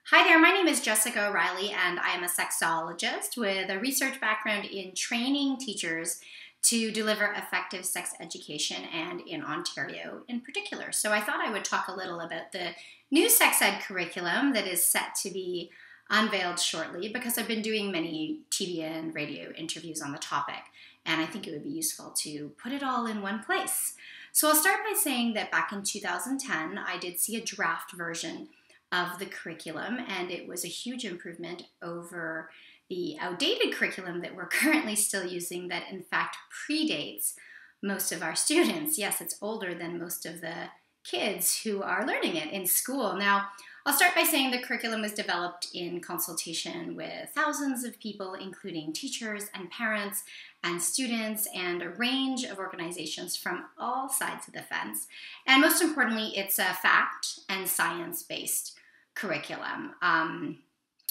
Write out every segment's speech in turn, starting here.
Hi there, my name is Jessica O'Reilly and I am a sexologist with a research background in training teachers to deliver effective sex education and in Ontario in particular. So I thought I would talk a little about the new sex ed curriculum that is set to be unveiled shortly because I've been doing many TV and radio interviews on the topic and I think it would be useful to put it all in one place. So I'll start by saying that back in 2010 I did see a draft version of the curriculum, and it was a huge improvement over the outdated curriculum that we're currently still using that in fact predates most of our students. Yes, it's older than most of the kids who are learning it in school. Now, I'll start by saying the curriculum was developed in consultation with thousands of people, including teachers and parents and students and a range of organizations from all sides of the fence. And most importantly, it's a fact and science-based curriculum.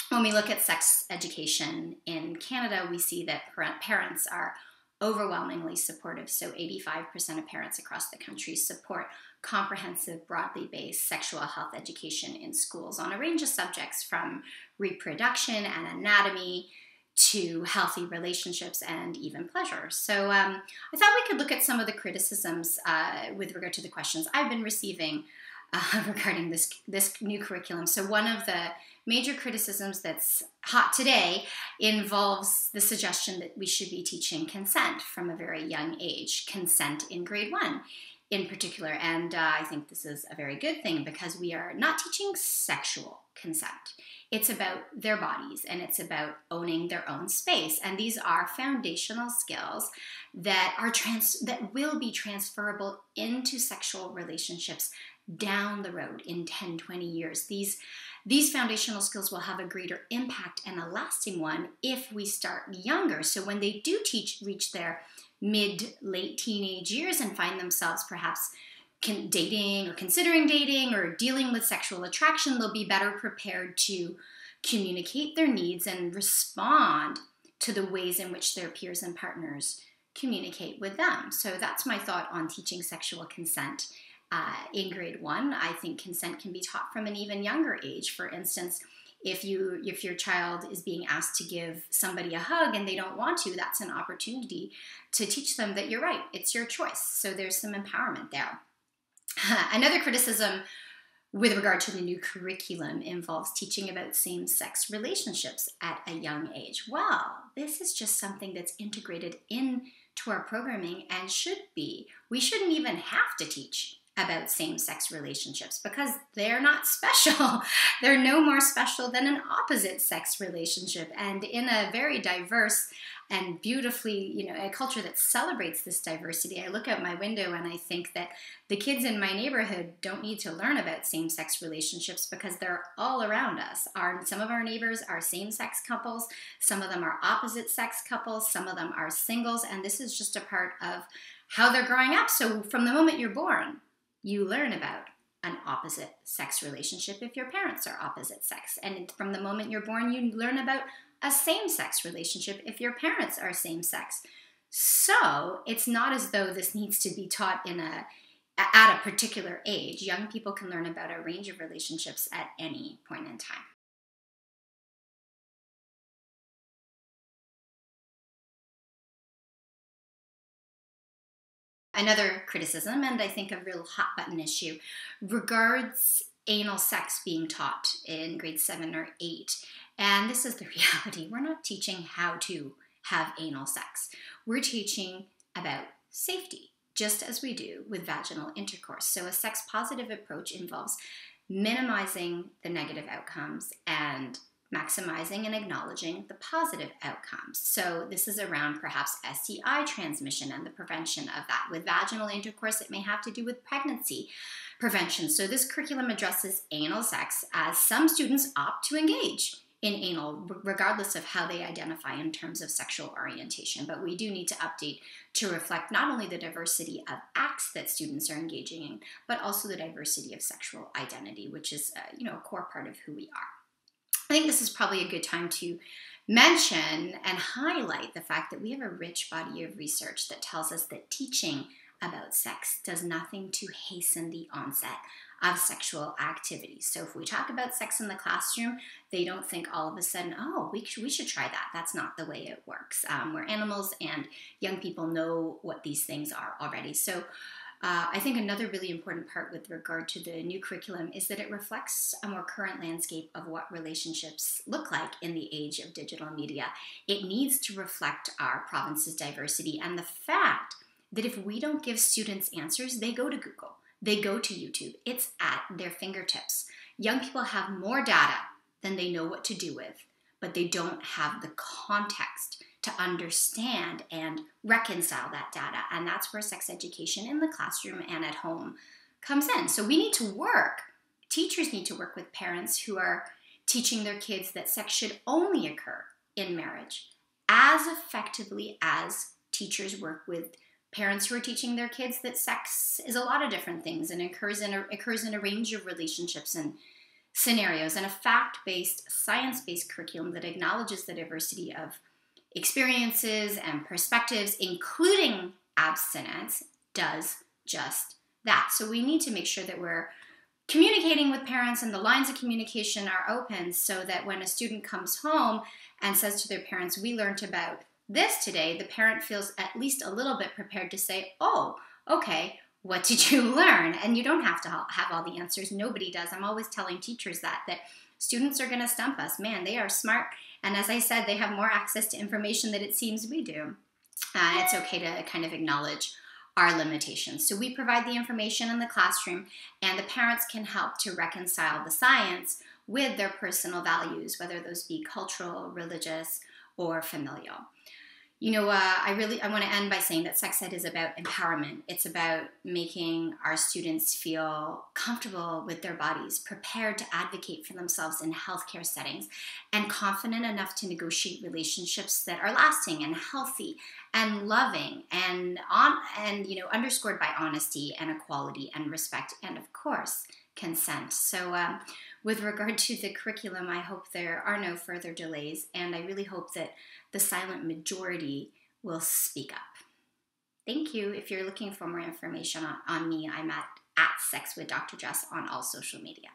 When we look at sex education in Canada, we see that parents are overwhelmingly supportive. So 85% of parents across the country support comprehensive, broadly based sexual health education in schools on a range of subjects from reproduction and anatomy to healthy relationships and even pleasure. So I thought we could look at some of the criticisms with regard to the questions I've been receiving regarding this new curriculum. So one of the major criticisms that's hot today involves the suggestion that we should be teaching consent from a very young age, consent in grade 1 in particular. And I think this is a very good thing because we are not teaching sexual consent. It's about their bodies and it's about owning their own space. And these are foundational skills that that will be transferable into sexual relationships down the road in 10, 20 years. These foundational skills will have a greater impact and a lasting one if we start younger. So when they do reach their mid-late teenage years and find themselves perhaps dating or considering dating or dealing with sexual attraction, they'll be better prepared to communicate their needs and respond to the ways in which their peers and partners communicate with them. So that's my thought on teaching sexual consent. In grade 1, I think consent can be taught from an even younger age. For instance, if your child is being asked to give somebody a hug and they don't want to, that's an opportunity to teach them that you're right, it's your choice. So there's some empowerment there. Another criticism with regard to the new curriculum involves teaching about same-sex relationships at a young age. Well, this is just something that's integrated into our programming and should be. We shouldn't even have to teach about same-sex relationships because they're not special. They're no more special than an opposite-sex relationship. And in a very diverse and beautifully, a culture that celebrates this diversity, I look out my window and I think that the kids in my neighborhood don't need to learn about same-sex relationships because they're all around us. Some of our neighbors are same-sex couples, some of them are opposite-sex couples, some of them are singles, and this is just a part of how they're growing up. So from the moment you're born, you learn about an opposite sex relationship if your parents are opposite sex. And from the moment you're born, you learn about a same-sex relationship if your parents are same sex. So it's not as though this needs to be taught at a particular age. Young people can learn about a range of relationships at any point in time. Another criticism, and I think a real hot button issue, regards anal sex being taught in grade 7 or 8. And this is the reality. We're not teaching how to have anal sex. We're teaching about safety, just as we do with vaginal intercourse. So a sex-positive approach involves minimizing the negative outcomes and maximizing and acknowledging the positive outcomes. So this is around perhaps STI transmission and the prevention of that. With vaginal intercourse, it may have to do with pregnancy prevention. So this curriculum addresses anal sex as some students opt to engage in anal, regardless of how they identify in terms of sexual orientation. But we do need to update to reflect not only the diversity of acts that students are engaging in, but also the diversity of sexual identity, which is a core part of who we are. I think this is probably a good time to mention and highlight the fact that we have a rich body of research that tells us that teaching about sex does nothing to hasten the onset of sexual activity. So if we talk about sex in the classroom, they don't think all of a sudden, oh, we should try that. That's not the way it works. We're animals, and young people know what these things are already. So I think another really important part with regard to the new curriculum is that it reflects a more current landscape of what relationships look like in the age of digital media. It needs to reflect our province's diversity and the fact that if we don't give students answers, they go to Google, they go to YouTube. It's at their fingertips. Young people have more data than they know what to do with, but they don't have the context to understand and reconcile that data. And that's where sex education in the classroom and at home comes in. So we need to work, teachers need to work with parents who are teaching their kids that sex should only occur in marriage as effectively as teachers work with parents who are teaching their kids that sex is a lot of different things and occurs in a range of relationships and scenarios, and a fact-based, science-based curriculum that acknowledges the diversity of experiences and perspectives, including abstinence, does just that. So we need to make sure that we're communicating with parents and the lines of communication are open so that when a student comes home and says to their parents, we learned about this today, the parent feels at least a little bit prepared to say, oh, okay, what did you learn? And you don't have to have all the answers. Nobody does. I'm always telling teachers that students are going to stump us. Man, they are smart. And as I said, they have more access to information than it seems we do. It's okay to kind of acknowledge our limitations. So we provide the information in the classroom, and the parents can help to reconcile the science with their personal values, whether those be cultural, religious, or familial. You know, I want to end by saying that sex ed is about empowerment. It's about making our students feel comfortable with their bodies, prepared to advocate for themselves in healthcare settings, and confident enough to negotiate relationships that are lasting and healthy and loving and underscored by honesty and equality and respect and, of course, consent. So with regard to the curriculum, I hope there are no further delays, and I really hope that the silent majority will speak up. Thank you. If you're looking for more information on me, I'm at Sex with Dr. Jess on all social media.